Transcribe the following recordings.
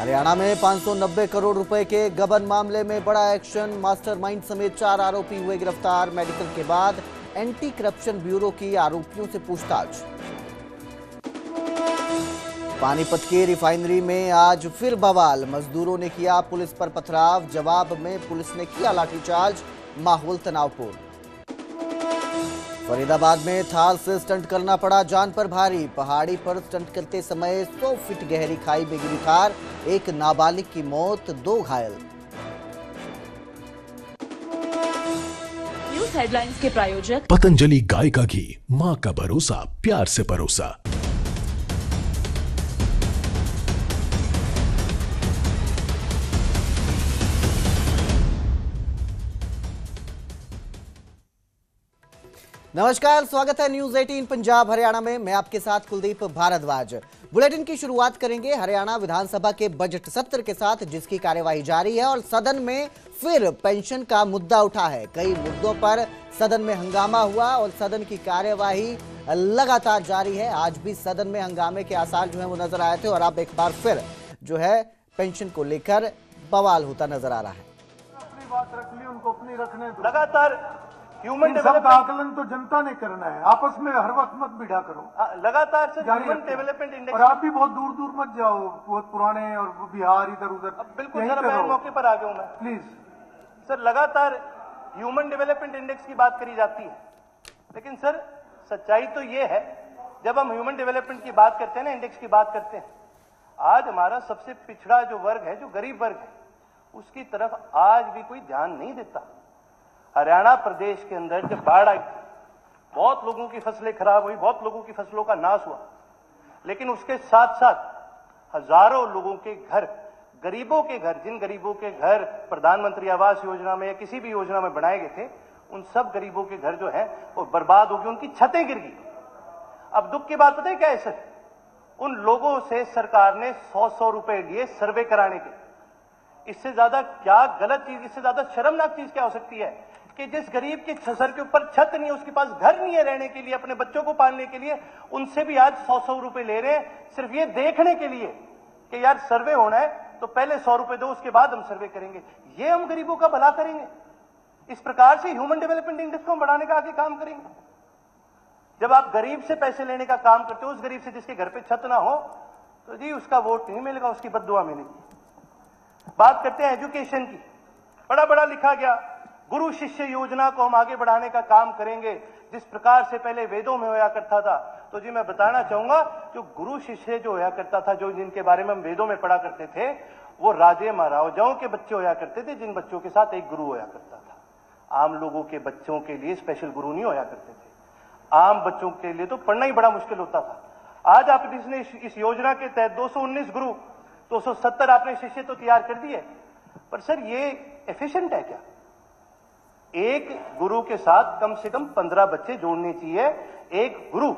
हरियाणा में 590 करोड़ रुपए के गबन मामले में बड़ा एक्शन। मास्टरमाइंड समेत 4 आरोपी हुए गिरफ्तार। मेडिकल के बाद एंटी करप्शन ब्यूरो की आरोपियों से पूछताछ। पानीपत के रिफाइनरी में आज फिर बवाल। मजदूरों ने किया पुलिस पर पथराव। जवाब में पुलिस ने किया लाठीचार्ज। माहौल तनावपूर्ण। फरीदाबाद में थाल से स्टंट करना पड़ा जान पर भारी। पहाड़ी पर स्टंट करते समय 100 फीट गहरी खाई में गिरी कार। एक नाबालिग की मौत, 2 घायल। न्यूज हेडलाइंस के प्रायोजक पतंजलि गाय का घी, मां का भरोसा, प्यार से परोसा। नमस्कार, स्वागत है न्यूज 18 पंजाब हरियाणा में। मैं आपके साथ कुलदीप भारद्वाज। बुलेटिन की शुरुआत करेंगे हरियाणा विधानसभा के बजट सत्र के साथ, जिसकी कार्यवाही जारी है और सदन में फिर पेंशन का मुद्दा उठा है। कई मुद्दों पर सदन में हंगामा हुआ और सदन की कार्यवाही लगातार जारी है। आज भी सदन में हंगामे के आसार जो है वो नजर आए थे और अब एक बार फिर जो है पेंशन को लेकर बवाल होता नजर आ रहा है। अपनी बात रख ली, उनको अपनी रखने दो। लगातार ह्यूमन डेवलपमेंट आकलन तो जनता ने करना है, आपस में हर वक्त मत भिड़ा करो। लगातार सर ह्यूमन डेवलपमेंट इंडेक्स, और आप भी बहुत दूर दूर मत जाओ, बहुत पुराने और बिहार इधर उधर। बिल्कुल सर, मैं मौके पर आ गया हूं मैं। प्लीज सर, लगातार ह्यूमन डेवलपमेंट इंडेक्स की बात करी जाती है, लेकिन सर सच्चाई तो ये है, जब हम ह्यूमन डेवलपमेंट की बात करते हैं ना, इंडेक्स की बात करते हैं, आज हमारा सबसे पिछड़ा जो वर्ग है, जो गरीब वर्ग है, उसकी तरफ आज भी कोई ध्यान नहीं देता। हरियाणा प्रदेश के अंदर जब बाढ़ आई, बहुत लोगों की फसलें खराब हुई, बहुत लोगों की फसलों का नाश हुआ, लेकिन उसके साथ साथ हजारों लोगों के घर, गरीबों के घर, जिन गरीबों के घर प्रधानमंत्री आवास योजना में या किसी भी योजना में बनाए गए थे, उन सब गरीबों के घर जो है वो बर्बाद हो गए, उनकी छतें गिर गई। अब दुख की बात पता है क्या है सर? उन लोगों से सरकार ने 100-100 रुपए लिए सर्वे कराने के। इससे ज्यादा क्या गलत चीज, इससे ज्यादा शर्मनाक चीज क्या हो सकती है कि जिस गरीब के सर के ऊपर छत नहीं है, उसके पास घर नहीं है रहने के लिए, अपने बच्चों को पालने के लिए, उनसे भी आज 100-100 रुपए ले रहे हैं, सिर्फ ये देखने के लिए कि यार सर्वे होना है तो पहले 100 रुपए दो, उसके बाद हम सर्वे करेंगे। ये हम गरीबों का भला करेंगे? इस प्रकार से ह्यूमन डेवलपमेंट इंडेक्स को हम बढ़ाने का आगे काम करेंगे? जब आप गरीब से पैसे लेने का काम करते हो, उस गरीब से जिसके घर पे छत ना हो, तो जी उसका वोट नहीं मिलेगा, उसकी बद्दुआ मिलेगी। बात करते हैं एजुकेशन की। बड़ा बड़ा लिखा गया, गुरु शिष्य योजना को हम आगे बढ़ाने का काम करेंगे, जिस प्रकार से पहले वेदों में होया करता था। तो जी मैं बताना चाहूंगा, जो गुरु शिष्य जो होया करता था, जो जिनके बारे में हम वेदों में पढ़ा करते थे, वो राजे महाराजाओं के बच्चे होया करते थे, जिन बच्चों के साथ एक गुरु होया करता था। आम लोगों के बच्चों के लिए स्पेशल गुरु नहीं होया करते थे। आम बच्चों के लिए तो पढ़ना ही बड़ा मुश्किल होता था। आज आप इस योजना के तहत 219 गुरु, 270 आपने शिष्य तो तैयार कर दिए, पर सर ये एफिशिएंट है क्या? एक गुरु के साथ कम से कम 15 बच्चे जोड़ने चाहिए। एक गुरु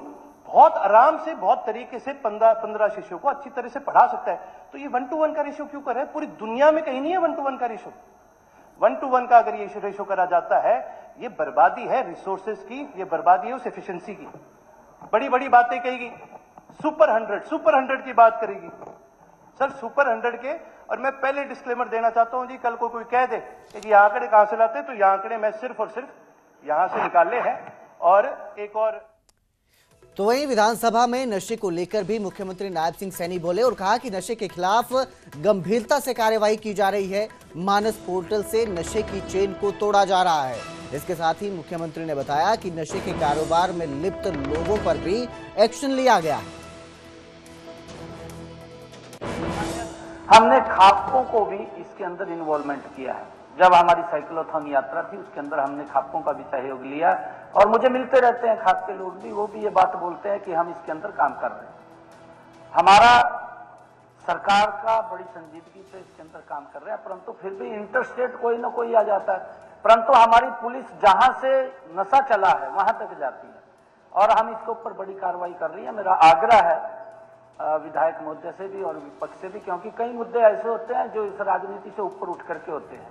बहुत आराम से, बहुत तरीके से 15 शिष्यों को अच्छी तरह से पढ़ा सकता है। तो ये 1-to-1 का रेशियो क्यों कर रहे हैं? पूरी दुनिया में कहीं नहीं है 1-to-1 का रेशियो। 1-to-1 का अगर ये रेशियो करा जाता है, ये बर्बादी है रिसोर्सेज की, ये बर्बादी है उस एफिशिएंसी की। बड़ी बड़ी बातें कहेगी, सुपर 100 की बात करेगी। सर सुपर 100 के, और मैं पहले डिस्क्लेमर देना चाहता हूं जी, कल को कोई कह दे कि ये आंकड़े कहां से लाते, तो ये आंकड़े मैं सिर्फ और सिर्फ यहां से निकाले हैं। और एक और तो वहीं विधानसभा में नशे को लेकर भी मुख्यमंत्री नायब सिंह सैनी बोले और कहा कि नशे के खिलाफ गंभीरता से कार्रवाई की जा रही है। मानस पोर्टल से नशे की चेन को तोड़ा जा रहा है। इसके साथ ही मुख्यमंत्री ने बताया कि नशे के कारोबार में लिप्त लोगों पर भी एक्शन लिया गया है। हमने खापकों को भी इसके अंदर इन्वॉल्वमेंट किया है। जब हमारी साइक्लोथॉन यात्रा थी, उसके अंदर हमने खापकों का भी सहयोग लिया, और मुझे मिलते रहते हैं खाप के लोग भी, वो भी ये बात बोलते हैं कि हम इसके अंदर काम कर रहे हैं। हमारा सरकार का बड़ी संजीदगी से इसके अंदर काम कर रहे हैं, परंतु फिर भी इंटरस्टेट कोई ना कोई आ जाता है। परंतु हमारी पुलिस जहां से नशा चला है वहां तक जाती है, और हम इसके ऊपर बड़ी कार्रवाई कर रही है। मेरा आग्रह है विधायक महोदय से भी और विपक्ष से भी, क्योंकि कई मुद्दे ऐसे होते हैं जो इस राजनीति से ऊपर उठ करके होते हैं।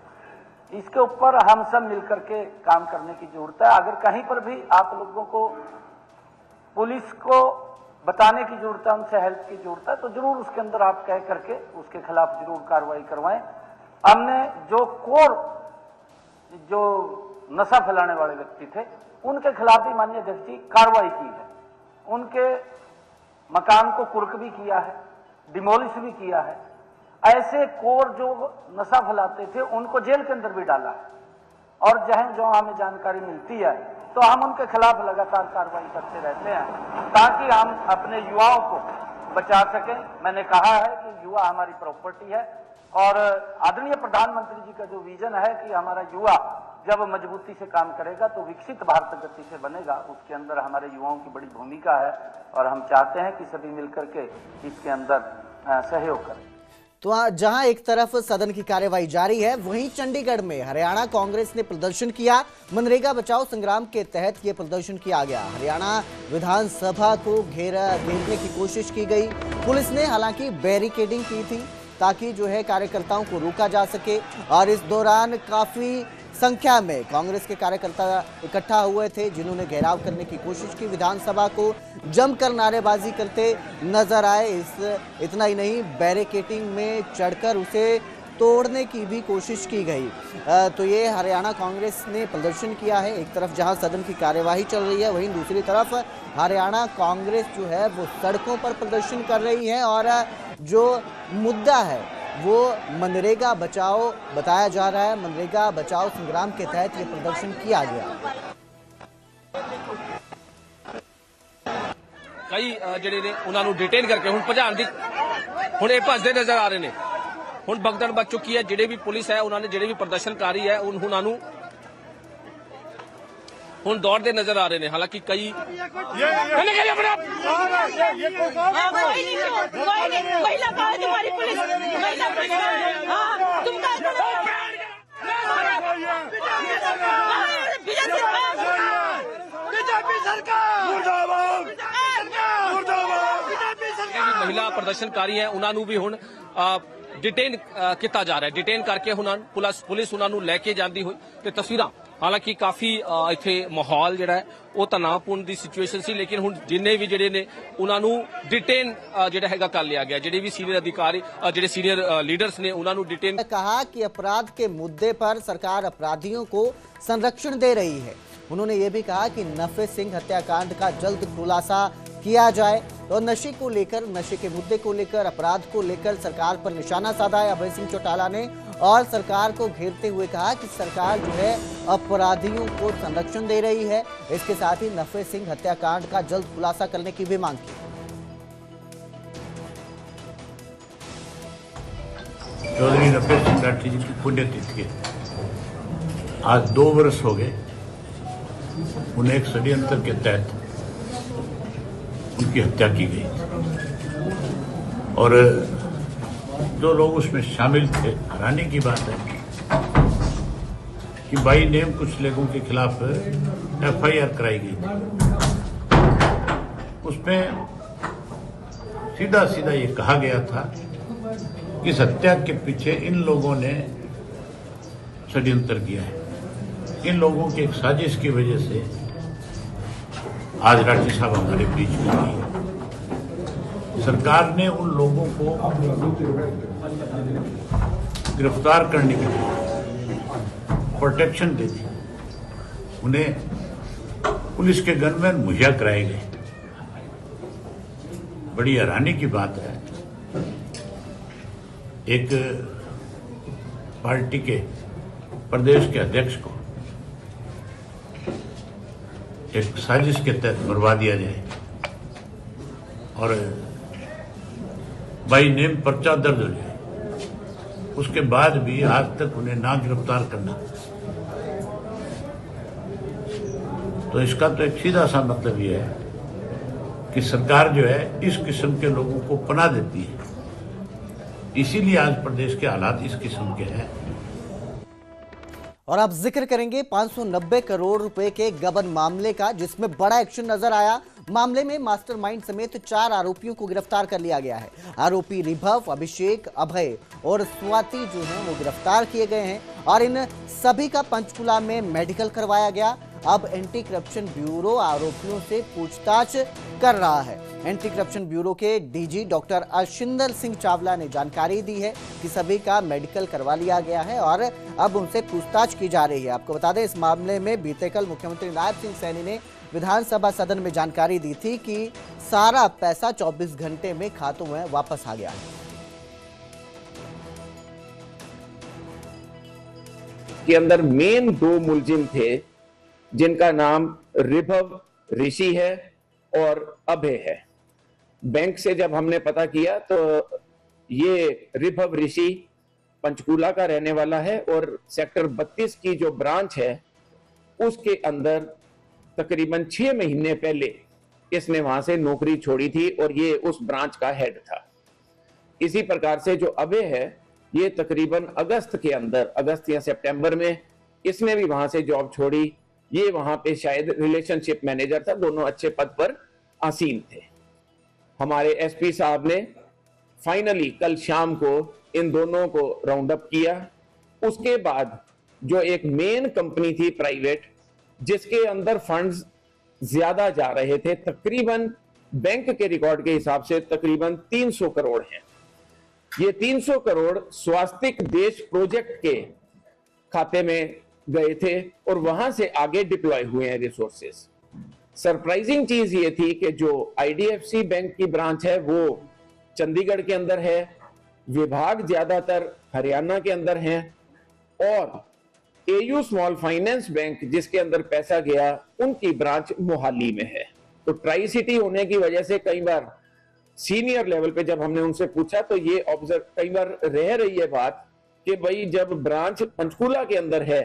इसके ऊपर हम सब मिलकर के काम करने की जरूरत है। अगर कहीं पर भी आप लोगों को पुलिस को बताने की जरूरत है, उनसे हेल्प की जरूरत है, तो जरूर उसके अंदर आप कह करके उसके खिलाफ जरूर कार्रवाई करवाएं। हमने जो कोर जो नशा फैलाने वाले व्यक्ति थे उनके खिलाफ भी माननीय अध्यक्ष जी कार्रवाई की है। उनके मकान को कुर्क भी किया है, डिमोलिश भी किया है। ऐसे कोर जो नशा फैलाते थे उनको जेल के अंदर भी डाला है। और जहां जो हमें जानकारी मिलती है तो हम उनके खिलाफ लगातार कार्रवाई करते रहते हैं ताकि हम अपने युवाओं को बचा सकें। मैंने कहा है कि युवा हमारी प्रॉपर्टी है और आदरणीय प्रधानमंत्री जी का जो विजन है कि हमारा युवा जब मजबूती से काम करेगा तो विकसित भारत गति से बनेगा, उसके अंदर हमारे युवाओं की बड़ी भूमिका है और हम चाहते हैं कि सभी मिलकर के इसके अंदर सहयोग करें। तो जहां एक तरफ सदन की कार्यवाही जारी है, वहीं चंडीगढ़ में हरियाणा कांग्रेस ने प्रदर्शन किया। मनरेगा बचाओ संग्राम के तहत यह प्रदर्शन किया गया। हरियाणा विधानसभा को घेरने की कोशिश की गई। पुलिस ने हालांकि बैरिकेडिंग की थी ताकि जो है कार्यकर्ताओं को रोका जा सके और इस दौरान काफी संख्या में कांग्रेस के कार्यकर्ता इकट्ठा हुए थे जिन्होंने घेराव करने की कोशिश की। विधानसभा को जमकर नारेबाजी करते नजर आए। इतना ही नहीं, बैरिकेडिंग में चढ़कर उसे तोड़ने की भी कोशिश की गई। तो ये हरियाणा कांग्रेस ने प्रदर्शन किया है। एक तरफ जहां सदन की कार्यवाही चल रही है, वहीं दूसरी तरफ हरियाणा कांग्रेस जो है वो सड़कों पर प्रदर्शन कर रही है और जो मुद्दा है वो मनरेगा बचाओ बताया जा रहा है। मनरेगा बचाओ संग्राम के तहत ये प्रदर्शन किया गया। कई ਜਿਹੜੇ ਨੇ ਉਹਨਾਂ ਨੂੰ ਡਿਟੇਨ ਕਰਕੇ ਹੁਣ ਭਜਾਣ ਦੀ ਹੁਣ ਇਹ ਭੱਜਦੇ ਨਜ਼ਰ ਆ ਰਹੇ ਨੇ। ਹੁਣ ਭਗਦੜ ਮਚ ਚੁੱਕੀ ਹੈ। ਜਿਹੜੇ ਵੀ ਪੁਲਿਸ ਹੈ ਉਹਨਾਂ ਨੇ ਜਿਹੜੇ ਵੀ ਪ੍ਰਦਰਸ਼ਨਕਾਰੀ ਹੈ ਉਹਨਾਂ ਨੂੰ ਹੁਣ ਦੌੜਦੇ ਨਜ਼ਰ ਆ ਰਹੇ ਨੇ। ਹਾਲਾਂਕਿ ਕਈ महिला प्रदर्शनकारी है उन्होंने भी हुण डिटेन किया जा रहा है। डिटेन करके पुलिस उन्होंने लैके जाती हुई ते तस्वीरां हालांकि काफी इत्थे माहौल जिहड़ा है वो तनावपूर्ण दी सिचुएशन सी, लेकिन हुण जिन्ने भी जिहड़े ने उन्होंने डिटेन जिहड़ा हैगा कर लिया गया। जिहड़े भी सीनियर अधिकारी जिहड़े सीनियर लीडर्स ने उन्होंने डिटेन कहा कि अपराध के मुद्दे पर सरकार अपराधियों को संरक्षण दे रही है। उन्होंने ये भी कहा कि नफे सिंह हत्याकांड का जल्द खुलासा किया जाए और नशे को लेकर, नशे के मुद्दे को लेकर, अपराध को लेकर सरकार पर निशाना साधा है अभय सिंह चौटाला ने और सरकार को घेरते हुए कहा कि सरकार जो है अपराधियों को संरक्षण दे रही है। इसके साथ ही नफे सिंह हत्याकांड का जल्द खुलासा करने की भी मांग की। चौधरी नफे सिंह राठी जी की पुण्यतिथि है। आज 2 वर्ष हो गए उन्हें एक षड्यंत्र के तहत उनकी हत्या की गई और जो लोग उसमें शामिल थे, हैरानी की बात है कि बाई नेम कुछ लोगों के खिलाफ FIR कराई गई थी। उसमें सीधा सीधा ये कहा गया था कि इस हत्या के पीछे इन लोगों ने षड्यंत्र किया है। इन लोगों की एक साजिश की वजह से आज राठी साहब हमारे बीच में नहीं है। सरकार ने उन लोगों को गिरफ्तार करने के लिए प्रोटेक्शन दे दी। उन्हें पुलिस के गनमैन मुहैया कराए गए। बड़ी हैरानी की बात है, एक पार्टी के प्रदेश के अध्यक्ष को एक साजिश के तहत मरवा दिया जाए और बाई नेम पर्चा दर्ज हो जाए, उसके बाद भी आज तक उन्हें ना गिरफ्तार करना। तो इसका तो एक सीधा सा मतलब यह है कि सरकार जो है इस किस्म के लोगों को पनाह देती है। इसीलिए आज प्रदेश के हालात इस किस्म के हैं। और अब जिक्र करेंगे 590 करोड़ रुपए के गबन मामले का, जिसमें बड़ा एक्शन नजर आया। मामले में मास्टरमाइंड समेत 4 आरोपियों को गिरफ्तार कर लिया गया है। आरोपी रिभव, अभिषेक, अभय और स्वाति जो हैं वो गिरफ्तार किए गए हैं और इन सभी का पंचकुला में मेडिकल करवाया गया। अब एंटी करप्शन ब्यूरो आरोपियों से पूछताछ कर रहा है। एंटी करप्शन ब्यूरो के डीजी डॉक्टर अर्शिंदर सिंह चावला ने जानकारी दी है कि सभी का मेडिकल करवा लिया गया है और अब उनसे पूछताछ की जा रही है। आपको बता दें, इस मामले में बीते कल मुख्यमंत्री नायब सिंह सैनी ने विधानसभा सदन में जानकारी दी थी कि सारा पैसा 24 घंटे में खातों में वापस आ गया है। के अंदर मेन 2 मुलजिम थे जिनका नाम रिभव ऋषि है और अभय है। बैंक से जब हमने पता किया तो ये रिभव ऋषि पंचकूला का रहने वाला है और सेक्टर 32 की जो ब्रांच है उसके अंदर तकरीबन 6 महीने पहले इसने वहां से नौकरी छोड़ी थी और ये उस ब्रांच का हेड था। इसी प्रकार से जो अभय है ये तकरीबन अगस्त के अंदर, अगस्त या सितंबर में इसने भी वहां से जॉब छोड़ी। ये वहां पे शायद रिलेशनशिप मैनेजर था, दोनों अच्छे पद पर आसीन थे। हमारे एसपी साहब ने फाइनली कल शाम को इन दोनों को राउंड अप किया। उसके बाद जो एक मेन कंपनी थी प्राइवेट जिसके अंदर फंड्स ज्यादा जा रहे थे, तकरीबन बैंक के रिकॉर्ड के हिसाब से तकरीबन 300 करोड़ हैं। ये 300 करोड़ स्वास्तिक देश प्रोजेक्ट के खाते में गए थे और वहां से आगे डिप्लॉय हुए हैं रिसोर्सेस। सरप्राइजिंग चीज ये थी कि जो आईडीएफसी बैंक की ब्रांच है वो चंडीगढ़ के अंदर है, विभाग ज्यादातर हरियाणा के अंदर हैं और एयू स्मॉल फाइनेंस बैंक जिसके अंदर पैसा गया उनकी ब्रांच मोहाली में है। तो ट्राई सिटी होने की वजह से कई बार सीनियर लेवल पे जब हमने उनसे पूछा तो ये ऑब्जर्व कई बार रह रही है बात कि भाई जब ब्रांच पंचकूला के अंदर है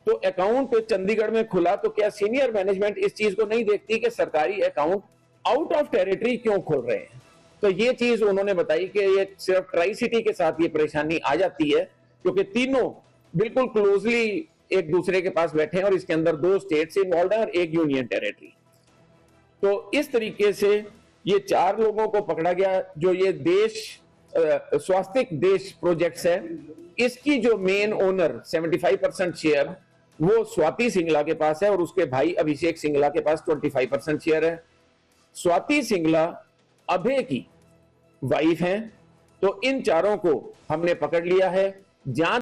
तो अकाउंट चंडीगढ़ में खुला तो क्या सीनियर मैनेजमेंट इस चीज को नहीं देखती कि सरकारी अकाउंट आउट ऑफ टेरिटरी क्यों खोल रहे हैं। तो ये चीज उन्होंने बताई कि ये सिर्फ ट्राई सिटी के साथ ये परेशानी आ जाती है क्योंकि तीनों बिल्कुल क्लोजली एक दूसरे के पास बैठे हैं और इसके अंदर 2 स्टेट्स इन्वॉल्व है और 1 यूनियन टेरिटरी। तो इस तरीके से ये 4 लोगों को पकड़ा गया। जो ये देश स्वास्तिक देश प्रोजेक्ट्स है इसकी जो मेन ओनर 75% शेयर वो स्वाति सिंगला के पास है और उसके भाई अभिषेक सिंगला के पास 25% शेयर है। स्वाति सिंगला अभय की वाइफ हैं। तो इन चारों को हमने पकड़ लिया है। जांच